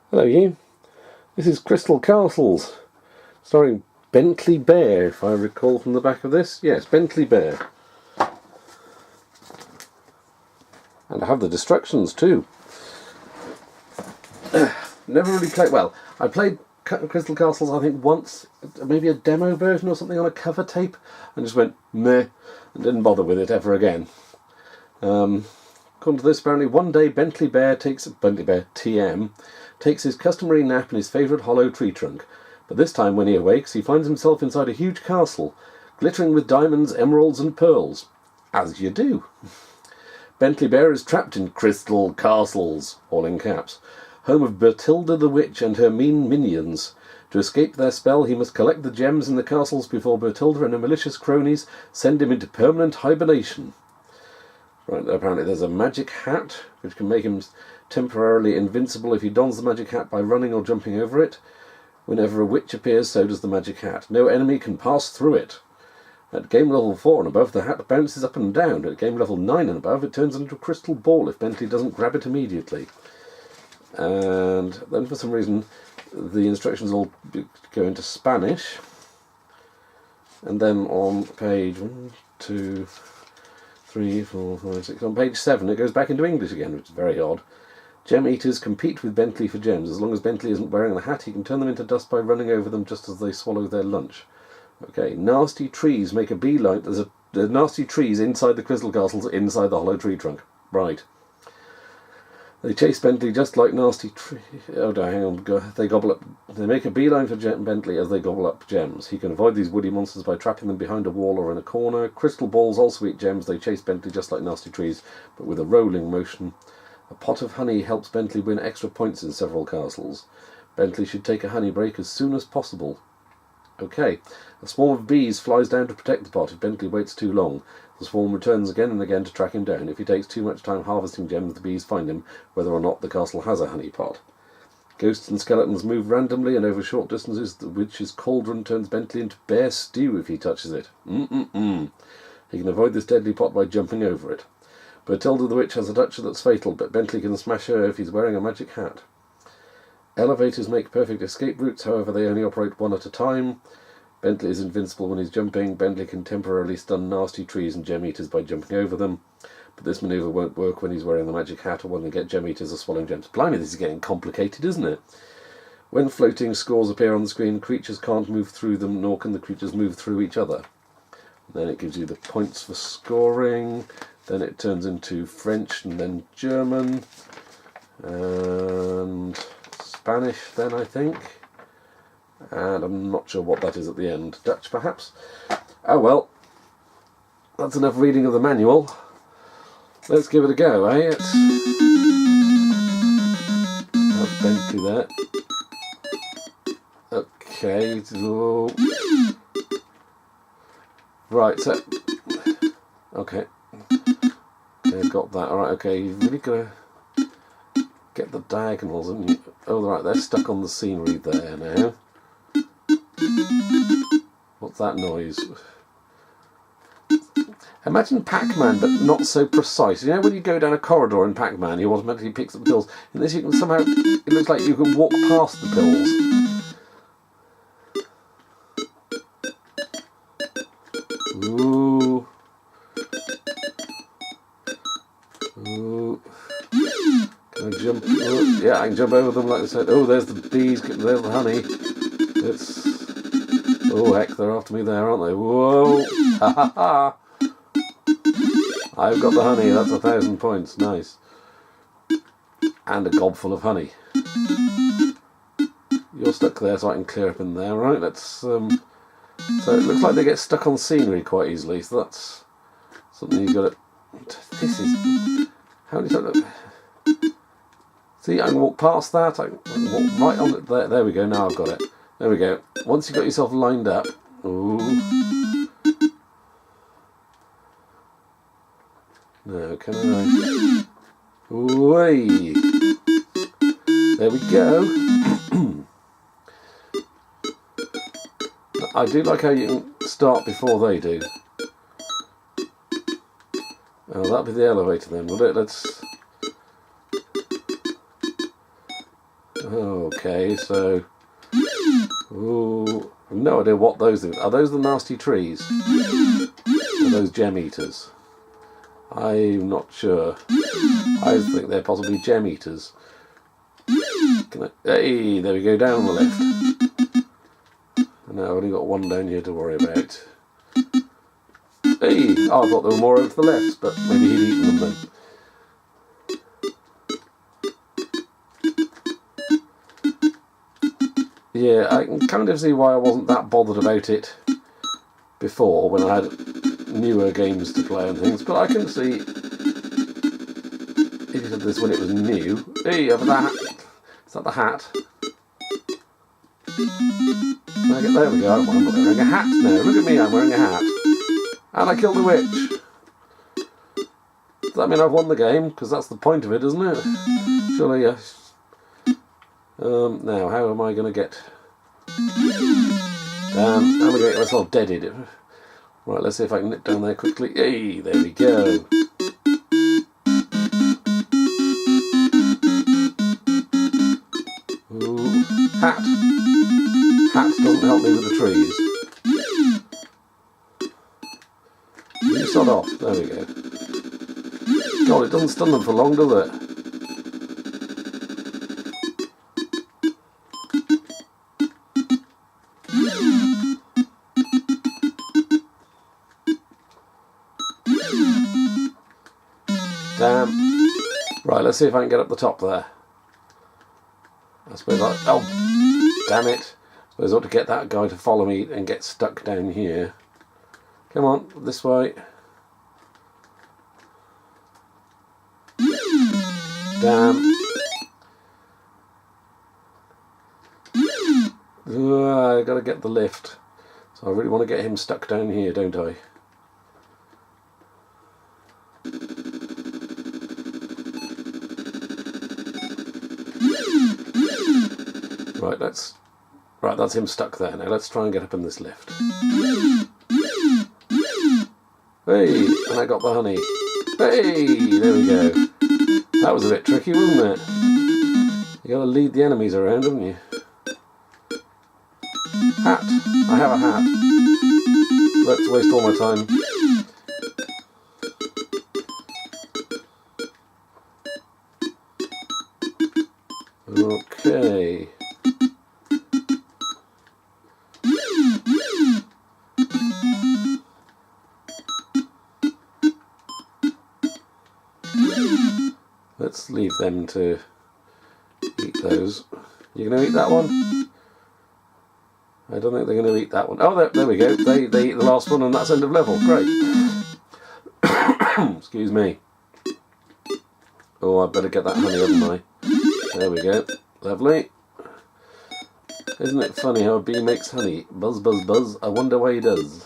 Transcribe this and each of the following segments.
Hello you, this is Crystal Castles, starring Bentley Bear, if I recall from the back of this. Yes, Bentley Bear. And I have the destructions too. Never really played, well, I played Crystal Castles I think once, maybe a demo version or something on a cover tape, and just went meh, and didn't bother with it ever again. According to this, apparently one day Bentley Bear TM takes his customary nap in his favourite hollow tree trunk, but this time when he awakes he finds himself inside a huge castle, glittering with diamonds, emeralds and pearls. As you do. Bentley Bear is trapped in Crystal Castles, all in caps, home of Bertilda the Witch and her mean minions. To escape their spell he must collect the gems in the castles before Bertilda and her malicious cronies send him into permanent hibernation. Right, apparently there's a magic hat, which can make him temporarily invincible if he dons the magic hat by running or jumping over it. Whenever a witch appears, so does the magic hat. No enemy can pass through it. At game level 4 and above, the hat bounces up and down. At game level 9 and above, it turns into a crystal ball if Bentley doesn't grab it immediately. And then for some reason, the instructions all go into Spanish. And then on page 1, 2, 3, 4, 5, 6. On page 7 it goes back into English again, which is very odd. Gem eaters compete with Bentley for gems. As long as Bentley isn't wearing the hat, he can turn them into dust by running over them just as they swallow their lunch. Okay, nasty trees make a beeline. There's nasty trees inside the Crystal Castles, inside the hollow tree trunk. Right. They chase Bentley just like nasty trees. Oh no, hang on. They gobble up. They make a beeline for Bentley as they gobble up gems. He can avoid these woody monsters by trapping them behind a wall or in a corner. Crystal balls also eat gems. They chase Bentley just like nasty trees, but with a rolling motion. A pot of honey helps Bentley win extra points in several castles. Bentley should take a honey break as soon as possible. Okay. A swarm of bees flies down to protect the pot if Bentley waits too long. The swarm returns again and again to track him down. If he takes too much time harvesting gems, the bees find him, whether or not the castle has a honey pot. Ghosts and skeletons move randomly, and over short distances the witch's cauldron turns Bentley into bear stew if he touches it. He can avoid this deadly pot by jumping over it. Bertilda the Witch has a touch that's fatal, but Bentley can smash her if he's wearing a magic hat. Elevators make perfect escape routes, however they only operate one at a time. Bentley is invincible when he's jumping. Bentley can temporarily stun nasty trees and gem eaters by jumping over them, but this manoeuvre won't work when he's wearing the magic hat or when they get gem eaters or swallowing gems. Blimey, this is getting complicated, isn't it? When floating scores appear on the screen, creatures can't move through them, nor can the creatures move through each other. Then it gives you the points for scoring. Then it turns into French and then German and Spanish then, I think. And I'm not sure what that is at the end. Dutch, perhaps? Oh well. That's enough reading of the manual. Let's give it a go, eh? That's Bentley there. Okay. So... Right, so... Okay. Okay, got that. Alright, okay. You've really got to get the diagonals, haven't you? Oh, right, they're stuck on the scenery there now. What's that noise? Imagine Pac-Man, but not so precise. You know when you go down a corridor in Pac-Man, you automatically picks up the pills. In this, you can somehow... It looks like you can walk past the pills. Ooh. Ooh. Can I jump? Oh, yeah, I can jump over them like I said. Oh, there's the bees. There's the honey. It's... Oh, heck, they're after me there, aren't they? Whoa! Ha ha ha! I've got the honey, that's 1,000 points. Nice. And a gob full of honey. You're stuck there, so I can clear up in there, right? Let's, So it looks like they get stuck on scenery quite easily, so that's something you've got to... This is... How many times... See, I can walk past that, I can walk right on it there. There we go, now I've got it. There we go. Once you've got yourself lined up... Ooh. No, can I... Way. There we go. I do like how you can start before they do. Oh, that'll be the elevator then, will it? Let's... Okay, so... Ooh, I've no idea what those are. Are those the nasty trees? Are those gem eaters? I'm not sure. I think they're possibly gem eaters. Hey, there we go, down on the left. No, I've only got one down here to worry about. Hey! Oh, I thought there were more over to the left, but maybe he'd eaten them then. Yeah, I can kind of see why I wasn't that bothered about it before, when I had newer games to play and things, but I can see if you did this when it was new. Hey, over that! Is that the hat? There we go, I'm wearing a hat now. Look at me, I'm wearing a hat. And I killed the witch. Does that mean I've won the game? Because that's the point of it, isn't it? Surely, yes. Now, how am I going to get... how am I going to get myself deaded? Right, let's see if I can nip down there quickly. Hey, there we go. Ooh, hat. Hat doesn't help me with the trees. You sod off. There we go. God, it doesn't stun them for long, does it? Damn. Right, let's see if I can get up the top there. I suppose I... Oh, damn it. I suppose I ought to get that guy to follow me and get stuck down here. Come on, this way. Damn. I gotta get the lift. So I really want to get him stuck down here, don't I? Right, that's him stuck there. Now let's try and get up in this lift. Hey, and I got the honey. Hey, there we go. That was a bit tricky, wasn't it? You gotta lead the enemies around, haven't you? Hat. I have a hat. Let's waste all my time. Okay. Let's leave them to eat those. You going to eat that one? I don't think they're going to eat that one. Oh, there we go. They eat the last one and that's end of level. Great. Excuse me. Oh, I better get that honey, haven't I? There we go. Lovely. Isn't it funny how a bee makes honey? Buzz, buzz, buzz. I wonder why he does.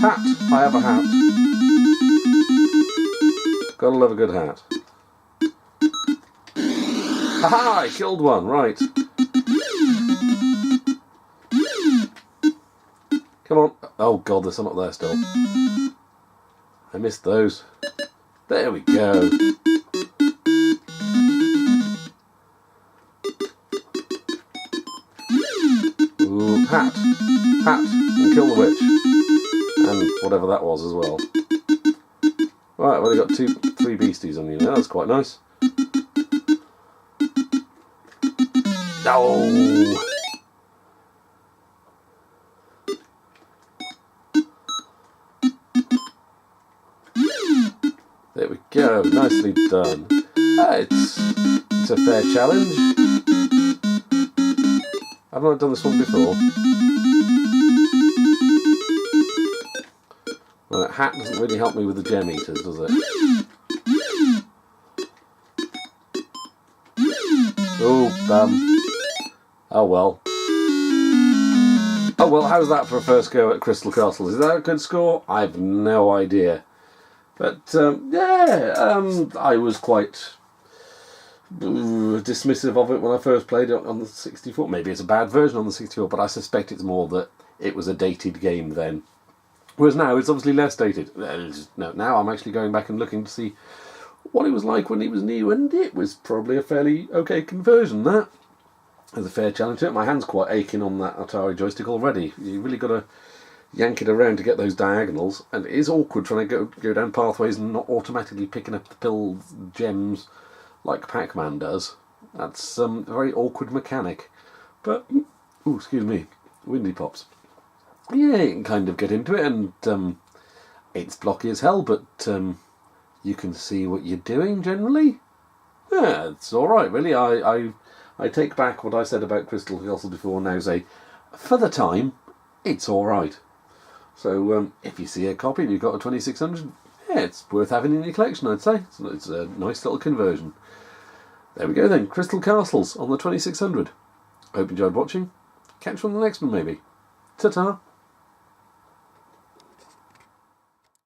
Hat. I have a hat. Gotta love a good hat. Haha! I killed one. Right. Come on. Oh god, there's some up there still. I missed those. There we go. Ooh, hat. Hat. And kill the witch. And whatever that was as well. Right, I've only got 3 beasties on you now. That's quite nice. No! There we go, nicely done. It's a fair challenge. I've not done this one before. Right, hat doesn't really help me with the gem eaters, does it? Oh, oh well. Oh well, how's that for a first go at Crystal Castle? Is that a good score? I've no idea. But, I was quite dismissive of it when I first played it on the 64. Maybe it's a bad version on the 64, but I suspect it's more that it was a dated game then. Whereas now it's obviously less dated. No, now I'm actually going back and looking to see what it was like when it was new, and it was probably a fairly okay conversion, that. There's a fair challenge to it. My hand's quite aching on that Atari joystick already. You really got to yank it around to get those diagonals, and it is awkward trying to go down pathways and not automatically picking up the pill gems like Pac-Man does. That's a very awkward mechanic. But, ooh, excuse me, windy pops. Yeah, you can kind of get into it, and it's blocky as hell, but you can see what you're doing generally. Yeah, it's alright, really. I take back what I said about Crystal Castle before, now say, for the time, it's alright. So if you see a copy and you've got a 2600, yeah, it's worth having in your collection, I'd say. It's a nice little conversion. There we go then, Crystal Castles on the 2600. Hope you enjoyed watching. Catch you on the next one maybe. Ta-ta!